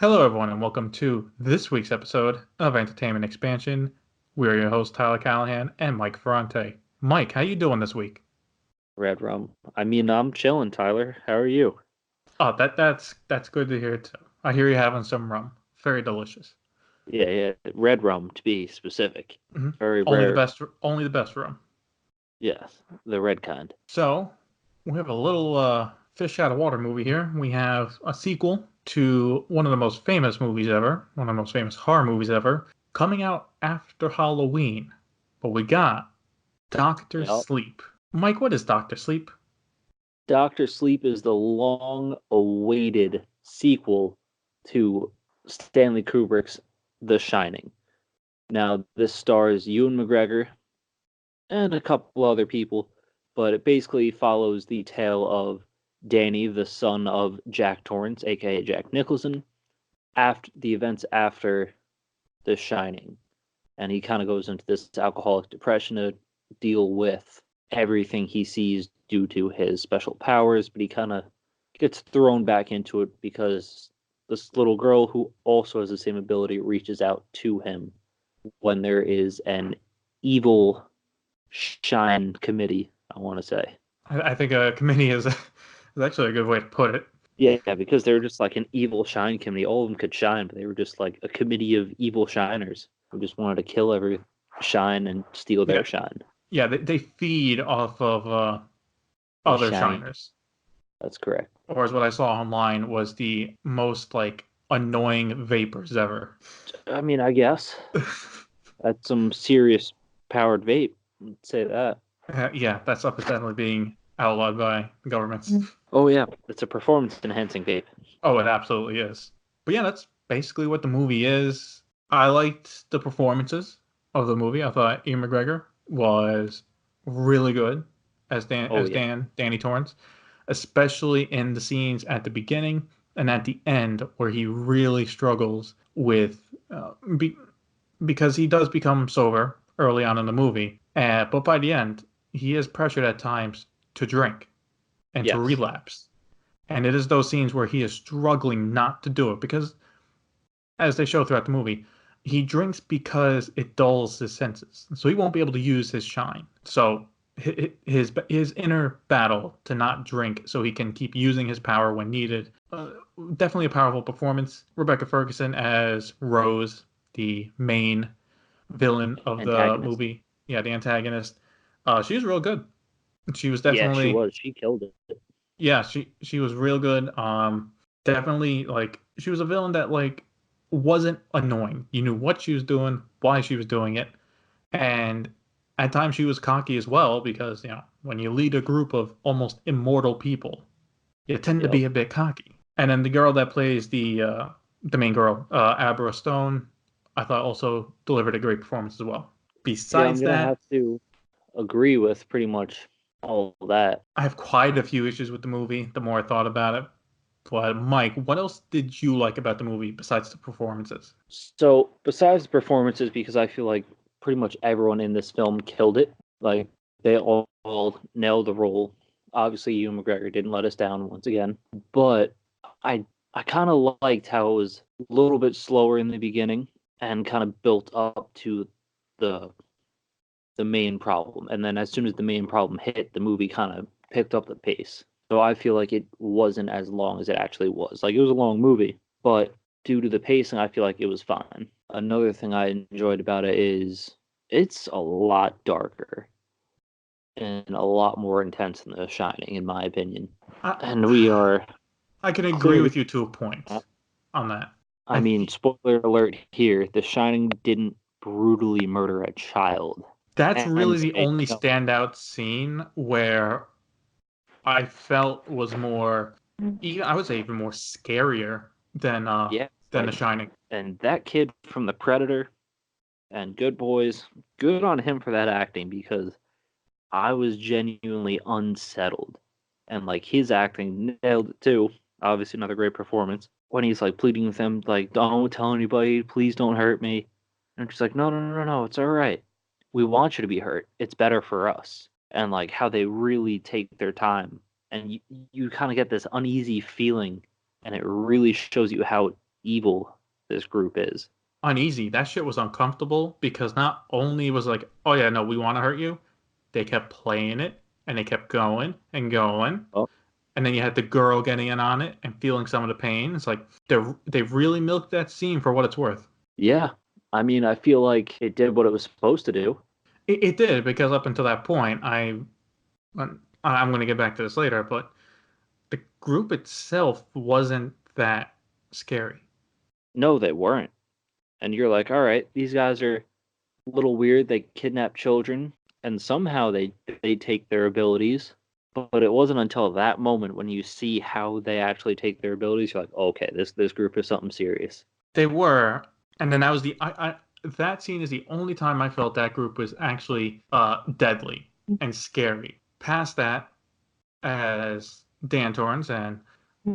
Hello, everyone, and welcome to this week's episode of Entertainment Expansion. We're your hosts, Tyler Callahan and Mike Ferrante. Mike, how you doing this week? Red rum. I'm chilling, Tyler. How are you? Oh, that's good to hear too. I hear you having some rum. Very delicious. Yeah, red rum to be specific. hmm Very Only the rare. best, only the best rum. Yes, the red kind. So we have a little fish out of water movie here. We have a sequel to one of the most famous movies ever, one of the most famous horror movies ever, coming out after Halloween. But we got Doctor Yep. Sleep. Mike, what is Doctor Sleep? Doctor Sleep is the long-awaited sequel to Stanley Kubrick's The Shining. Now, this stars Ewan McGregor and a couple other people, but it basically follows the tale of Danny, the son of Jack Torrance, aka Jack Nicholson, after the events after The Shining. And he kind of goes into this alcoholic depression to deal with everything he sees due to his special powers, but he kind of gets thrown back into it because this little girl who also has the same ability reaches out to him when there is an evil shine committee, I want to say. I think a committee is actually a good way to put it. Yeah, because they were just like an evil shine committee. All of them could shine, but they were just like a committee of evil shiners who just wanted to kill every shine and steal Yeah, their shine. yeah, they feed off of The other shiny. shiners. That's correct. Or as what I saw online was the most like annoying vapors ever. I mean, I guess that's some serious powered vape. Let's say that. Yeah, that stuff is definitely being outlawed by governments. Oh yeah, it's a performance enhancing vape. Oh, it absolutely is. But yeah, that's basically what the movie is. I liked the performances of the movie. I thought Ian McGregor was really good Oh yeah, Danny Torrance, especially in the scenes at the beginning and at the end where he really struggles with be, because he does become sober early on in the movie, but by the end he is pressured at times to drink and to yes, relapse. And it is those scenes where he is struggling not to do it because, as they show throughout the movie, he drinks because it dulls his senses. So he won't be able to use his shine. So his inner battle to not drink so he can keep using his power when needed. Definitely a powerful performance. Rebecca Ferguson as Rose, the main villain of the antagonist. movie. Yeah, the antagonist. She was real good. She was Yeah, she definitely was. She killed it. yeah, she was real good. Definitely like she was a villain that like wasn't annoying. You knew what she was doing, why she was doing it, and at times she was cocky as well because when you lead a group of almost immortal people, you tend to Yep. be a bit cocky. And then the girl that plays the main girl, Abra Stone, I thought also delivered a great performance as well. Yeah, I'm Besides gonna that, have to agree with pretty much all that. I have quite a few issues with the movie the more I thought about it. But Mike, what else did you like about the movie besides the performances? So, besides the performances, because I feel like pretty much everyone in this film killed it. Like they all nailed the role. Obviously, Ewan McGregor didn't let us down once again, but I I kind of liked how it was a little bit slower in the beginning and kind of built up to the the main problem, and then as soon as the main problem hit, the movie kind of picked up the pace. So I feel like it wasn't as long as it actually was. Like it was a long movie, but due to the pacing, I feel like it was fine. Another thing I enjoyed about it is it's a lot darker and a lot more intense than The Shining, in my opinion. I And we are I can agree clearly, with you to a point on that. I I mean, th spoiler alert here: The Shining didn't brutally murder a child that's and really the say only no. standout scene where I felt was more, even I would say even more scarier Yeah, than The like, Shining. and that kid from The Predator and Good Boys, good on him for that acting because I was genuinely unsettled. And like his acting nailed it too. Obviously, another great performance. When he's like pleading with them, like, don't tell anybody, please don't hurt me. And she's like, no, it's all right. We want you to be hurt. It's better for us. And like how they really take their time. And you kind of get this uneasy feeling. And it really shows you how evil this group is. Uneasy. That shit was uncomfortable because not only was it like, oh yeah, no, we want to hurt you. They kept playing it and they kept going and going. Oh, And then you had the girl getting in on it and feeling some of the pain. It's like they really milked that scene for what it's worth. yeah. I mean, I feel like it did what it was supposed to do. It did because up until that point, I'm going to get back to this later, but the group itself wasn't that scary. No, they weren't. And you're like, all right, these guys are a little weird. They kidnap children, and somehow they take their abilities. But it wasn't until that moment when you see how they actually take their abilities, you're like, okay, this group is something serious. They were, and then that was that scene is the only time I felt that group was actually deadly and scary. Past that, as Dan Torrance and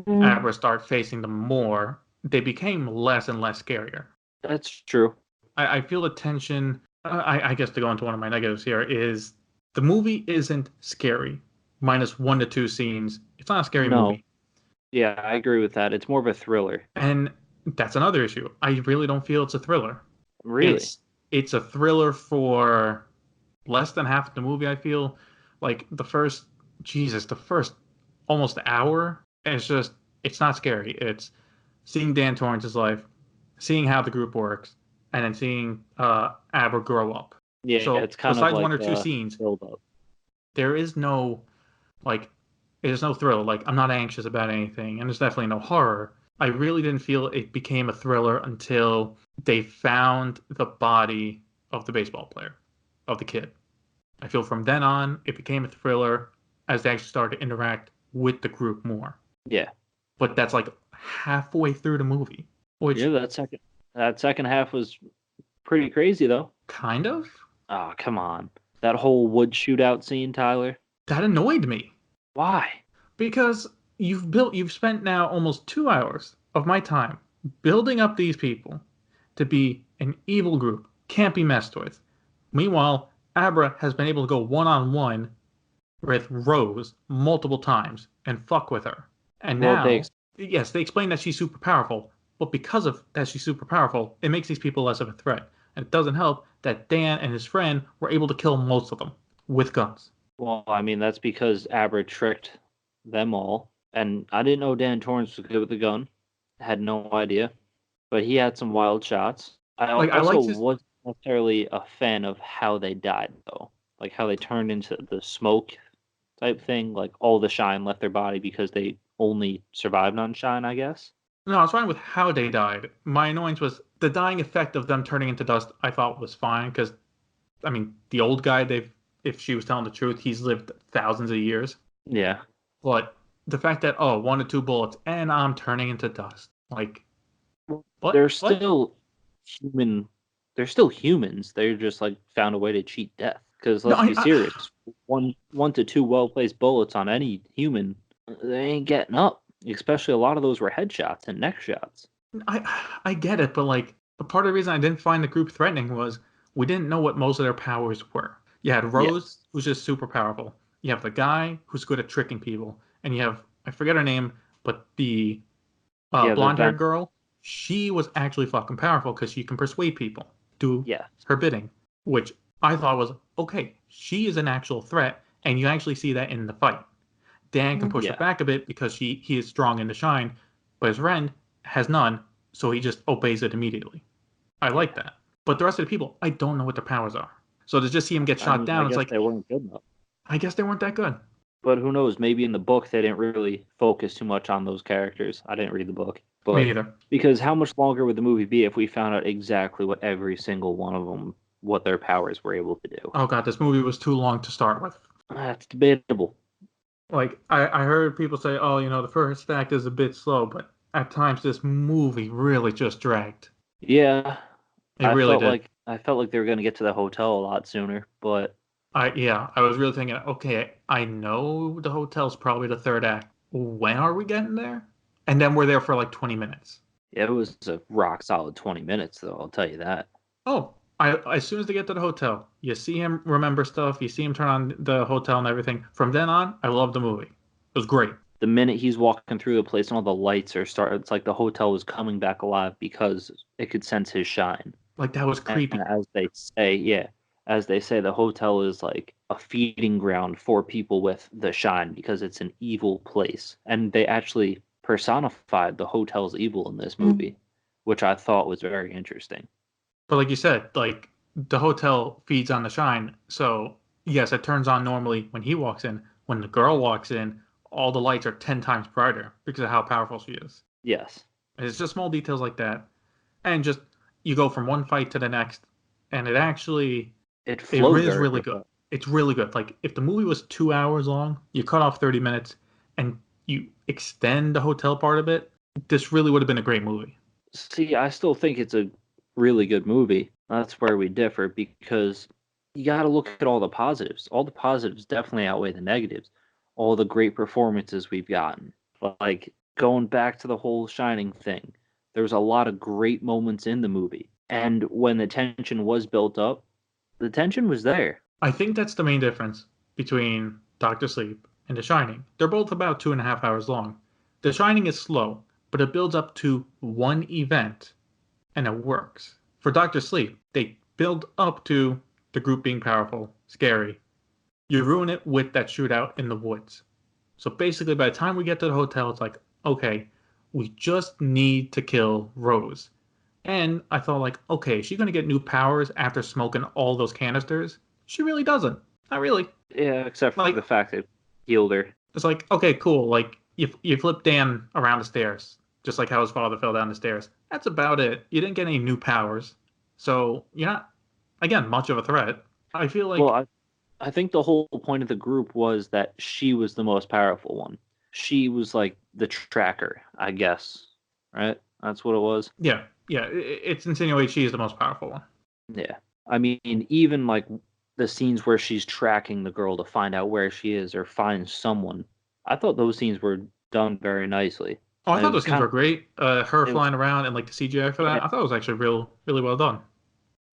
Abra start facing them more, they became less and less scarier. That's true. I feel the tension. I guess to go into one of my negatives here is the movie isn't scary. Minus 1 to 2 scenes, it's not a scary movie. Yeah, I agree with that. It's more of a thriller. And that's another issue. I really don't feel it's a thriller. Really? It's a thriller for less than half of the movie, I feel. Like the first almost hour, it's not scary. It's seeing Dan Torrance's life, seeing how the group works, and then seeing Abra grow up. Yeah, so it's kind besides of like one or two scenes, build up. There's no thrill. Like I'm not anxious about anything, and there's definitely no horror. I really didn't feel it became a thriller until they found the body of the baseball player, of the kid. I feel from then on, it became a thriller as they actually started to interact with the group more. Yeah. But that's like halfway through the movie. Which, yeah, that second half was pretty crazy, though. Kind of? Oh, come on. That whole wood shootout scene, Tyler. That annoyed me. Why? Because you've spent now almost 2 hours of my time building up these people to be an evil group, can't be messed with. Meanwhile, Abra has been able to go one-on-one with Rose multiple times and fuck with her. And now, yes, they explain that she's super powerful, but because of that she's super powerful, it makes these people less of a threat. And it doesn't help that Dan and his friend were able to kill most of them with guns. Well, I mean, that's because Abra tricked them all. And I didn't know Dan Torrance was good with the gun. Had no idea. But he had some wild shots. I wasn't necessarily a fan of how they died, though. Like how they turned into the smoke type thing. Like all the shine left their body because they only survived on shine, I guess. No, I was fine with how they died. My annoyance was the dying effect of them turning into dust. I thought was fine because, I mean, the old guy, if she was telling the truth, he's lived thousands of years. Yeah. But the fact that 1 or 2 bullets and I'm turning into dust, like, they're still human. They're still humans. They're just like found a way to cheat death. Because let's be serious, one to two well-placed bullets on any human, they ain't getting up. Especially a lot of those were headshots and neck shots. I get it, but like the part of the reason I didn't find the group threatening was we didn't know what most of their powers were. You had Rose, who's just super powerful. You have the guy who's good at tricking people, and you have, I forget her name, but the blonde-haired girl. She was actually fucking powerful because she can persuade people, do her bidding, which I thought was okay. She is an actual threat, and you actually see that in the fight. Dan can push her back a bit because he is strong in the shine, but his friend has none, so he just obeys it immediately. I like that. But the rest of the people, I don't know what their powers are. So to just see him get shot down, it's like they weren't good enough. I guess they weren't that good. But who knows? Maybe in the book they didn't really focus too much on those characters. I didn't read the book. But, me either. Because how much longer would the movie be if we found out exactly what every single one of them, what their powers were able to do? Oh god, this movie was too long to start with. That's debatable. Like, I heard people say, the first act is a bit slow, but at times this movie really just dragged. Yeah. It really did. I felt like they were going to get to the hotel a lot sooner, but... I was really thinking, okay, I know the hotel's probably the third act. When are we getting there? And then we're there for like 20 minutes. Yeah, it was a rock solid 20 minutes, though, I'll tell you that. Oh, as soon as they get to the hotel, you see him remember stuff, you see him turn on the hotel and everything. From then on, I loved the movie. It was great. The minute he's walking through the place and all the lights are starting, it's like the hotel is coming back alive because it could sense his shine. Like that was And creepy. as they say, yeah, as they say, the hotel is like a feeding ground for people with the shine because it's an evil place. And they actually personified the hotel's evil in this movie, which I thought was very interesting. But like you said, like the hotel feeds on the shine. So yes, it turns on normally when he walks in. When the girl walks in, all the lights are 10 times brighter because of how powerful she is. Yes. And it's just small details like that. And just you go from one fight to the next, and It it flowed is very really good. well. It's really good. Like if the movie was 2 hours long, you cut off 30 minutes and you extend the hotel part of it, this really would have been a great movie. See, I still think it's a really good movie. That's where we differ because you got to look at all the positives. All the positives definitely outweigh the negatives. All the great performances we've gotten. Like going back to the whole Shining thing, there's a lot of great moments in the movie. And when the tension was built up, the tension was there. I think that's the main difference between Doctor Sleep and The Shining. They're both about 2.5 hours long. The Shining is slow, but it builds up to one event and it works. For Doctor Sleep, they build up to the group being powerful, scary. You ruin it with that shootout in the woods. So basically, by the time we get to the hotel, it's like, okay, we just need to kill Rose. And I thought, like, okay, she's gonna get new powers after smoking all those canisters. She really doesn't. Not really. Yeah, except for Like, the fact that it healed her. it's like, okay, cool. Like, you flip Dan around the stairs, just like how his father fell down the stairs. That's about it. You didn't get any new powers, so you're not, again, much of a threat. I feel Well, like, I think the whole point of the group was that she was the most powerful one. She was like the tracker, I guess. Right? That's what it was. yeah, yeah, it's insinuated she is the most powerful one. Yeah. I mean, even like the scenes where she's tracking the girl to find out where she is or find someone, I thought those scenes were done very nicely. Oh, I And it thought was those scenes were kind great. Her of, it was, flying around and like the CGI for yeah, that, I thought it was actually really well done.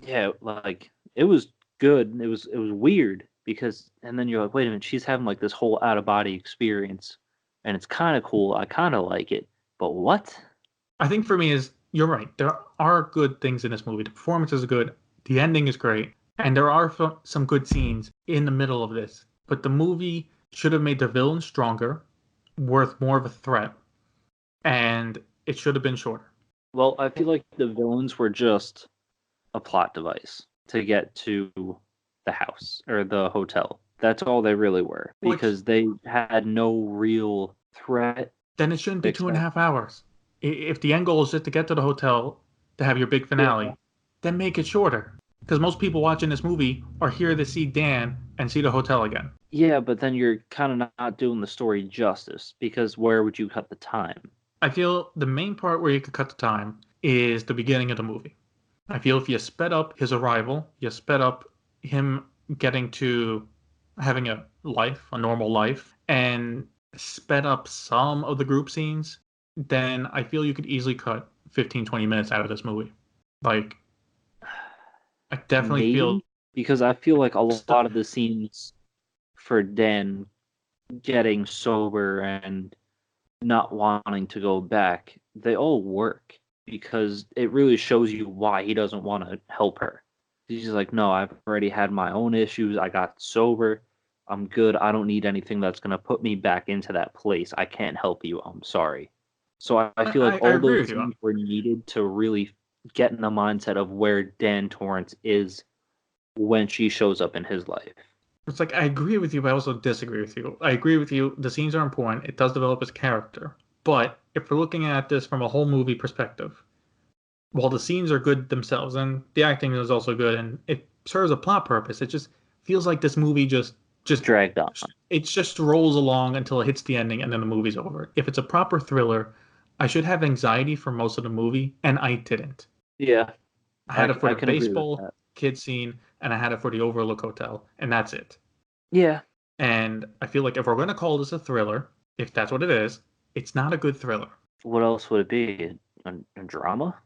yeah, like it was good. It was weird because, and then you're like, wait a minute, she's having like this whole out of body experience, and it's kind of cool. I kind of like it, but what? I think for me is you're right. There are good things in this movie. The performances are good. The ending is great, and there are some good scenes in the middle of this. But the movie should have made the villain stronger, worth more of a threat, and it should have been shorter. Well, I feel like the villains were just a plot device to get to the house or the hotel. That's all they really were Which because they had no real threat then it shouldn't be two and a except half hours. If the end goal is just to get to the hotel to have your big yeah. finale, then make it shorter. Because most people watching this movie are here to see Dan and see the hotel again. Yeah, but then you're kind of not doing the story justice because where would you cut the time? I feel the main part where you could cut the time is the beginning of the movie. I feel if you sped up his arrival, you sped up him getting to having a life, a normal life, and sped up some of the group scenes, then I feel you could easily cut 15, 20 minutes out of this movie. Like, I definitely feel. Maybe because I feel like a lot of the scenes for Dan getting sober and not wanting to go back, they all work because it really shows you why he doesn't want to help her. He's just like, no, I've already had my own issues. I got sober. I'm good. I don't need anything that's going to put me back into that place. I can't help you. I'm sorry. So I feel like I all agree those with you. scenes were needed to really get in the mindset of where Dan Torrance is when she shows up in his life. It's like I agree with you, but I also disagree with you. I agree with you. The scenes are important. It does develop his character. But if we're looking at this from a whole movie perspective, while the scenes are good themselves and the acting is also good and it serves a plot purpose, it just feels like this movie just Dragged on. it just rolls along until it hits the ending and then the movie's over. If it's a proper thriller, I should have anxiety for most of the movie, and I didn't. Yeah, I had it for I the can agree with baseball that. kid scene, and I had it for the Overlook Hotel, and that's it. Yeah. And I feel like if we're going to call this a thriller, if that's what it is, it's not a good thriller. What else would it be? A drama?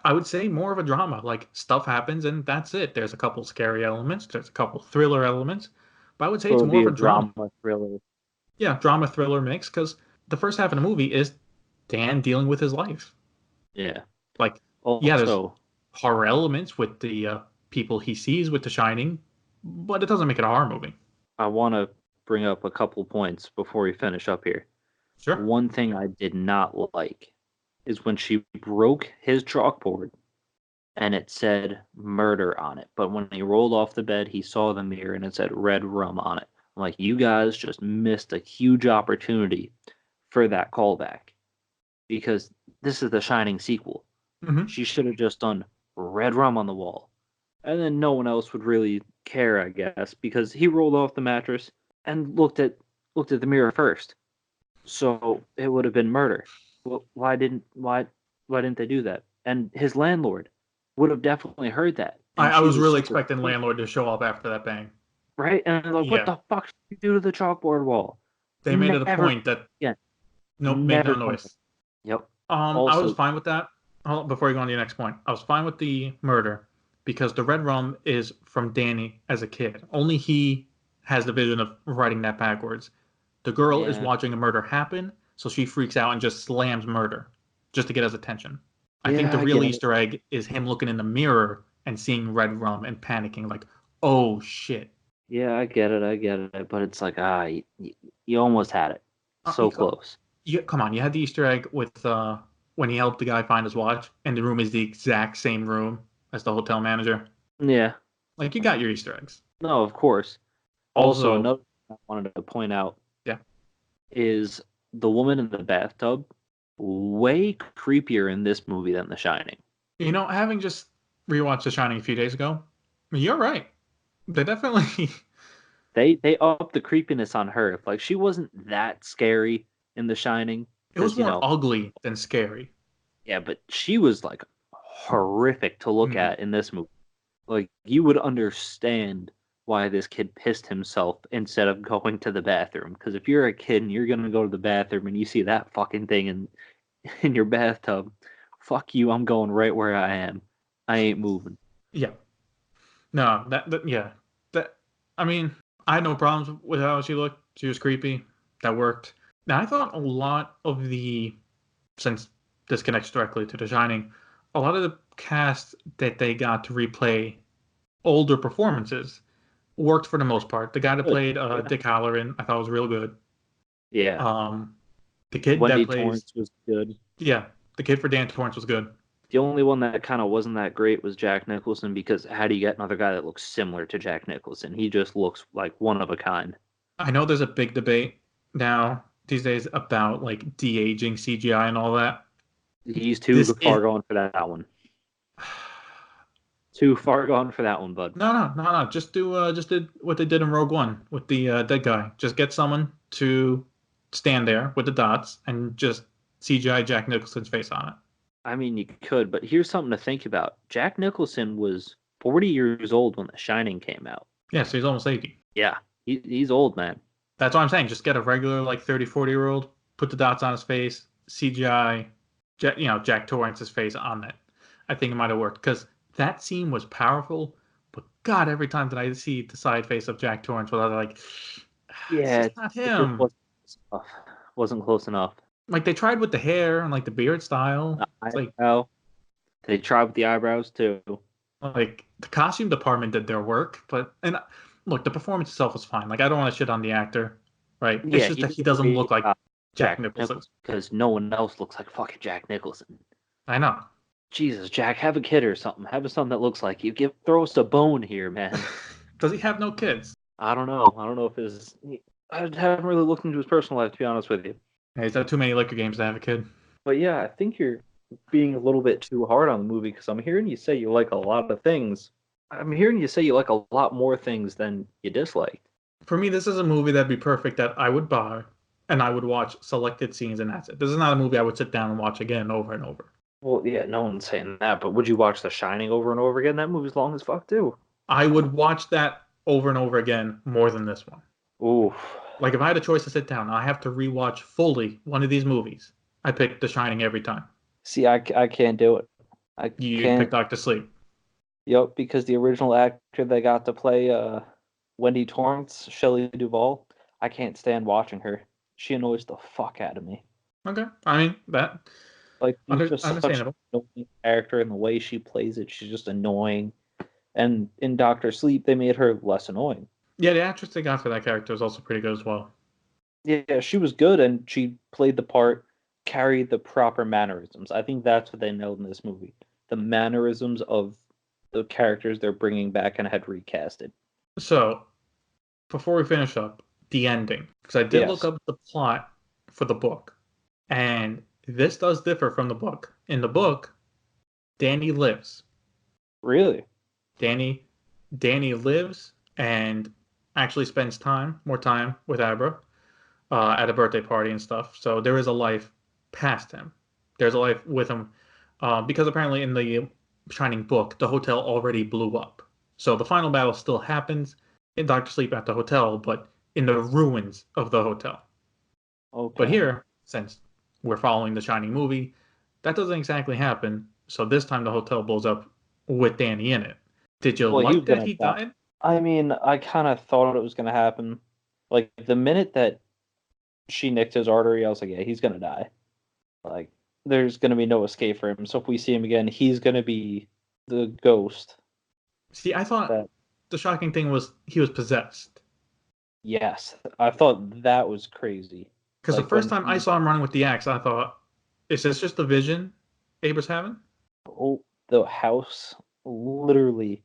I would say more of a drama. Like stuff happens and that's it. There's a couple scary elements, there's a couple thriller elements, but I would say So it's it'd more be of a a drama. drama thriller. Yeah, drama thriller mix because the first half of the movie is Dan dealing with his life. Yeah. Like, yeah, there's Also, horror elements with the people he sees with The Shining, but it doesn't make it a horror movie. I want to bring up a couple points before we finish up here. Sure. One thing I did not like is when she broke his chalkboard and it said murder on it. But when he rolled off the bed, he saw the mirror and it said red rum on it. I'm like, you guys just missed a huge opportunity for that callback because this is the Shining sequel. Hmm. She should have just done red rum on the wall. And then no one else would really care, I guess, because he rolled off the mattress and looked at the mirror first. So it would have been murder. Well, why didn't they do that? And his landlord would have definitely heard that. I, And I she was was really super expecting pissed, Landlord to show up after that bang. right? And like, what Yeah, the fuck should you do to the chalkboard wall? they made it a Never point that again. nope, make no Never come back. noise. Yep. I was Also, fine with that. Before you go on to your next point, I was fine with the murder because the red rum is from Danny as a kid. Only he has the vision of writing that backwards. The girl is yeah, watching a murder happen, so she freaks out and just slams murder just to get his attention. I think the yeah, I real get it. Easter egg is him looking in the mirror and seeing red rum and panicking, like, oh shit. Yeah, I get it. I get it. But it's like, you almost had it. So You, close. come on, you had the Easter egg with when he helped the guy find his watch, and the room is the exact same room as the hotel manager. Yeah. Like, you got your Easter eggs. No, of course. Also, Also, another thing I wanted to point out yeah. is the woman in the bathtub way creepier in this movie than The Shining. Having just rewatched The Shining a few days ago, you're right. They definitely. They upped the creepiness on her. Like she wasn't that scary in The Shining It was because more ugly than scary. yeah, but she was like horrific to look Mm, at in this movie. Like you would understand why this kid pissed himself instead of going to the bathroom. Because if you're a kid and you're gonna go to the bathroom and you see that fucking thing in your bathtub, fuck you, I'm going right where I am. I ain't moving. yeah. No, yeah. That, I mean, I had no problems with how she looked. She was creepy. That worked. Now, I thought a lot of since this connects directly to The Shining, a lot of the cast that they got to replay older performances worked for the most part. The guy that Good. played Yeah. Dick Halloran, I thought was real good. Yeah. Um, the kid that Wendy plays, Torrance was good. yeah, the kid for Dan Torrance was good. The only one that kind of wasn't that great was Jack Nicholson because how do you get another guy that looks similar to Jack Nicholson? He just looks like one of a kind. I know there's a big debate now these days about like de-aging CGI and all that. He's This too is far gone for that one. Too far gone for that one, bud. no. Just did what they did in Rogue One with the dead guy. Just get someone to stand there with the dots and just CGI Jack Nicholson's face on it. I mean, you could, but here's something to think about. Jack Nicholson was 40 years old when The Shining came out. Yeah, so he's almost 80. Yeah, he's old, man. That's what I'm saying. Just get a regular like 30, 40-year-old, put the dots on his face, CGI, Jack Torrance's face on it. I think it might have worked because that scene was powerful. But God, every time that I see the side face of Jack Torrance, I was like, it's Yeah, just not it just him. wasn't close enough. Like they tried with the hair and like the beard style. It's like Eyebrow. They tried with the eyebrows too. like the costume department did their work, but and look, the performance itself was fine. Like I don't want to shit on the actor, right? It's Yeah, just he that did he a doesn't look great like job, Jack Jack Nicholson. Nicholson, because no one else looks like fucking Jack Nicholson. I know. Jesus, Jack, have a kid or something. Have a son that looks like you. Throw us a bone here, man. Does he have no kids? I don't know. I don't know if I haven't really looked into his personal life, to be honest with you. Yeah, he's had too many liquor games to have a kid. But yeah, I think you're being a little bit too hard on the movie because I'm hearing you say you like a lot of things. I'm hearing you say you like a lot more things than you dislike. For me, this is a movie that'd be perfect that I would buy and I would watch selected scenes and that's it. This is not a movie I would sit down and watch again over and over. Well, yeah, no one's saying that, but would you watch The Shining over and over again? That movie's long as fuck too. I would watch that over and over again more than this one. Oof. Like if I had a choice to sit down, I have to rewatch fully one of these movies. I pick The Shining every time. See, I can't do it. I You pick can't. Doctor Sleep. Yep, because the original actor that got to play Wendy Torrance, Shelley Duvall, I can't stand watching her. She annoys the fuck out of me. Okay, I mean that Like she's just such understandable. an annoying character, and the way she plays it, she's just annoying. And in Doctor Sleep, they made her less annoying. Yeah, the actress they got for that character is also pretty good as well. Yeah, she was good, and she played the part, carried the proper mannerisms. I think that's what they nailed in this movie. The mannerisms of the characters they're bringing back and had recasted. So before we finish up, the ending, because I did look Yes. up the plot for the book, and this does differ from the book. In the book, Danny lives. Really? Danny Danny lives and actually spends more time with Abra at a birthday party and stuff. So there is a life past him. There's a life with him because apparently in the Shining book, the hotel already blew up. So the final battle still happens in Doctor Sleep at the hotel, but in the ruins of the hotel. But Okay. here, since we're following the Shining movie, that doesn't exactly happen. So this time the hotel blows up with Danny in it. Did you Well, he like was that gonna he die. died? I mean, I kind of thought it was gonna happen. Like the minute that she nicked his artery, I was like, yeah, he's gonna die. Like, there's gonna be no escape for him. So if we see him again, he's gonna be the ghost. See, I thought That the shocking thing was he was possessed. yes, I thought that was crazy. Because the Like first when time I he saw him running with the axe, I thought, is this just a vision Abra's having? oh, the house literally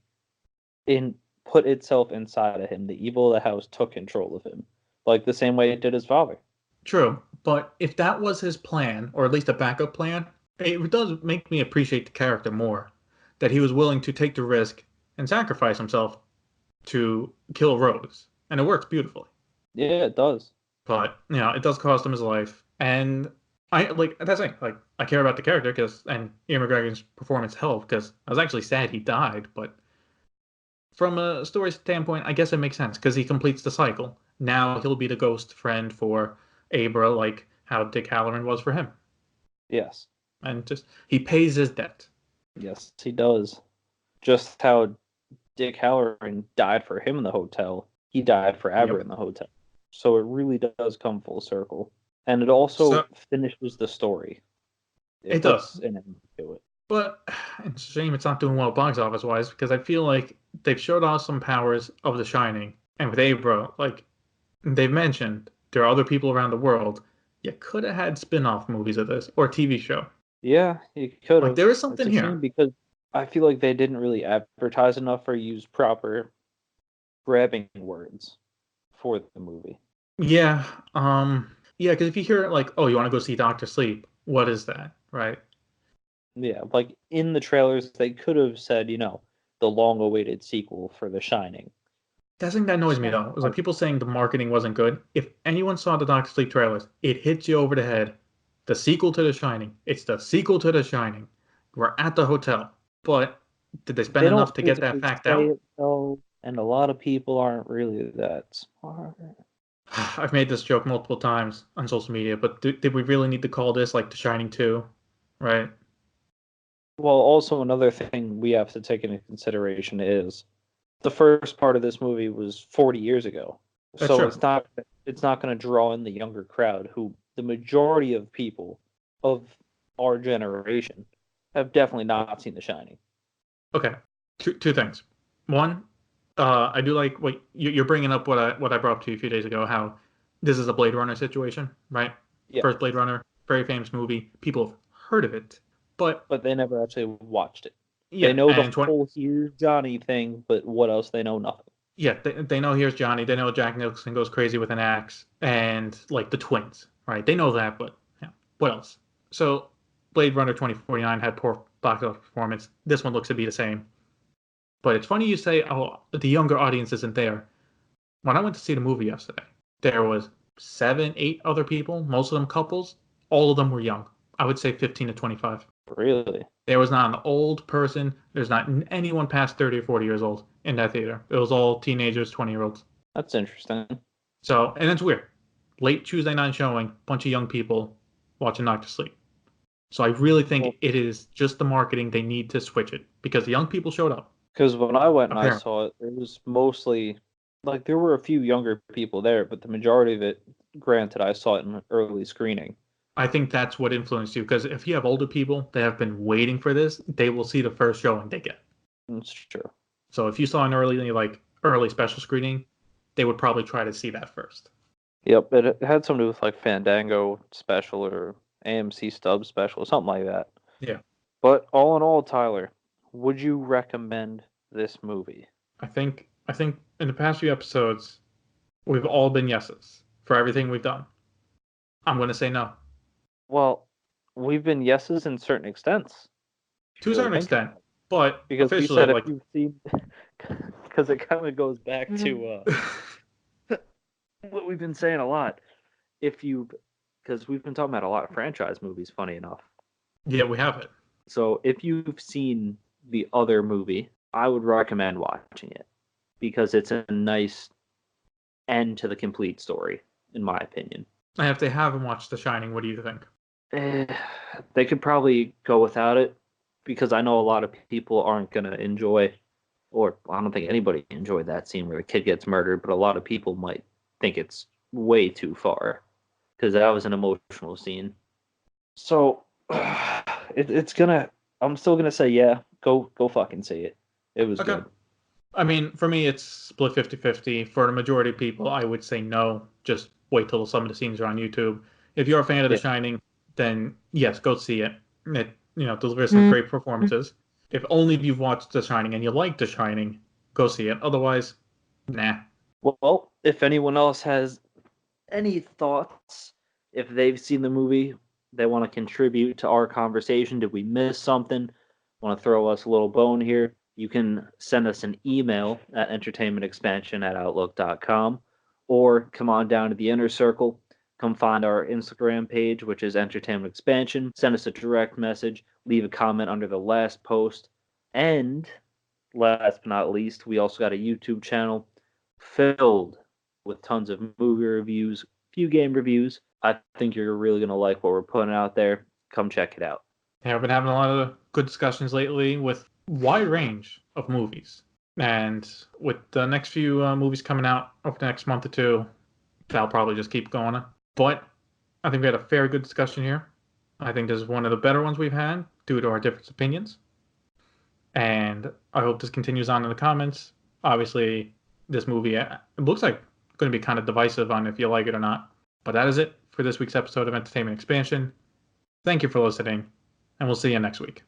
in put itself inside of him. The evil of the house took control of him, like the same way it did his father. True, but if that was his plan, or at least a backup plan, it does make me appreciate the character more. That he was willing to take the risk and sacrifice himself to kill Rose. And it works beautifully. Yeah, it does. But, it does cost him his life. And that's the thing. Like, I care about the character and Ian McGregor's performance helped because I was actually sad he died, but from a story standpoint, I guess it makes sense because he completes the cycle. Now he'll be the ghost friend for Abra, like how Dick Halloran was for him, Yes, and just he pays his debt. yes, he does. Just how Dick Halloran died for him in the hotel, he died forever Yep. in the hotel. So it really does come full circle, and it also So finishes the story. it It does, puts an end to it. but it's a shame it's not doing well box office wise because I feel like they've showed off some powers of The Shining, and with Abra, like they've mentioned, there are other people around the world. You could have had spin-off movies of this or a TV show. Yeah, you could Like have. there is It's something a shame here. because I feel like they didn't really advertise enough or use proper grabbing words for the movie. Yeah, yeah, because if you hear like, oh, you want to go see Doctor Sleep, what is that, right? Yeah, like in the trailers, they could have said, the long-awaited sequel for The Shining. That's the thing that annoys me Some though, is like people saying the marketing wasn't good. If anyone saw the Doctor Sleep trailers, it hits you over the head. The sequel to The Shining. It's the sequel to The Shining. We're at the hotel. But did they spend they don't enough to get that physically fact say out? it though, and a lot of people aren't really that smart. I've made this joke multiple times on social media, but did we really need to call this like The Shining 2? Right? Well, also another thing we have to take into consideration is the first part of this movie was 40 years ago. That's So true. it's not going to draw in the younger crowd who the majority of people of our generation have definitely not seen The Shining. Okay, two things. One, I do like what you're bringing up what I brought up to you a few days ago. How this is a Blade Runner situation, right? Yeah, First Blade Runner, very famous movie. People have heard of it, but but they never actually watched it. They yeah, know the and 20, whole "Here's Johnny" thing, but what else? They know nothing. yeah, they know here's Johnny. They know Jack Nicholson goes crazy with an axe, and like the twins, right? They know that, but yeah, what else? So Blade Runner 2049 had poor box office performance. This one looks to be the same. But it's funny you say, oh, the younger audience isn't there. When I went to see the movie yesterday, there was 7, 8 other people, most of them couples. All of them were young. I would say 15 to 25. Really, There was not an old person. There's not anyone past 30 or 40 years old in that theater. It was all teenagers, 20-year-olds. that's interesting. So, and it's weird. Late Tuesday night showing, bunch of young people watching Doctor Sleep. So I really think Well, it is just the marketing. They need to switch it because the young people showed up, because when I went and I apparently. saw it, it was mostly Like there were a few younger people there, but the majority of it, granted, I saw it in early screening. I think that's what influenced you because if you have older people that have been waiting for this, they will see the first showing they get. That's true. So if you saw an early special screening, they would probably try to see that first. Yep, it had something to do with like Fandango special or AMC Stub special, something like that. Yeah. But all in all, Tyler, would you recommend this movie? I think in the past few episodes we've all been yeses for everything we've done. I'm going to say no. Well, we've been yeses in certain extents, if To you a really certain think about extent, it. but Because we officially said if like you've seen, because it kind of goes back to what we've been saying a lot. If you, because we've been talking about a lot of franchise movies, funny enough. yeah, we have it. So if you've seen the other movie, I would recommend watching it because it's a nice end to the complete story, in my opinion. And if they haven't watched The Shining, what do you think? Eh, they could probably go without it because I know a lot of people aren't going to enjoy, or I don't think anybody enjoyed that scene where the kid gets murdered, but a lot of people might think it's way too far because that was an emotional scene. So it's gonna. I'm still gonna say yeah. Go fucking see it. It was Okay. good. I mean, for me, it's split 50-50. For the majority of people, I would say no. Just wait till some of the scenes are on YouTube. If you're a fan of The Yeah. Shining, then yes, go see it. It delivers some great performances. If only you've watched The Shining and you like The Shining, go see it. Otherwise, nah. Well, if anyone else has any thoughts, if they've seen the movie, they want to contribute to our conversation. Did we miss something? Want to throw us a little bone here? You can send us an email at entertainmentexpansion@outlook.com or come on down to the inner circle. Come find our Instagram page, which is Entertainment Expansion. Send us a direct message. Leave a comment under the last post. And last but not least, we also got a YouTube channel filled with tons of movie reviews, few game reviews. I think you're really going to like what we're putting out there. Come check it out. Yeah, I've been having a lot of good discussions lately with wide range of movies. And with the next few movies coming out over the next month or two, that'll probably just keep going. But I think we had a very good discussion here. I think this is one of the better ones we've had due to our different opinions. And I hope this continues on in the comments. Obviously, this movie it looks like going to be kind of divisive on if you like it or not. But that is it for this week's episode of Entertainment Expansion. Thank you for listening, and we'll see you next week.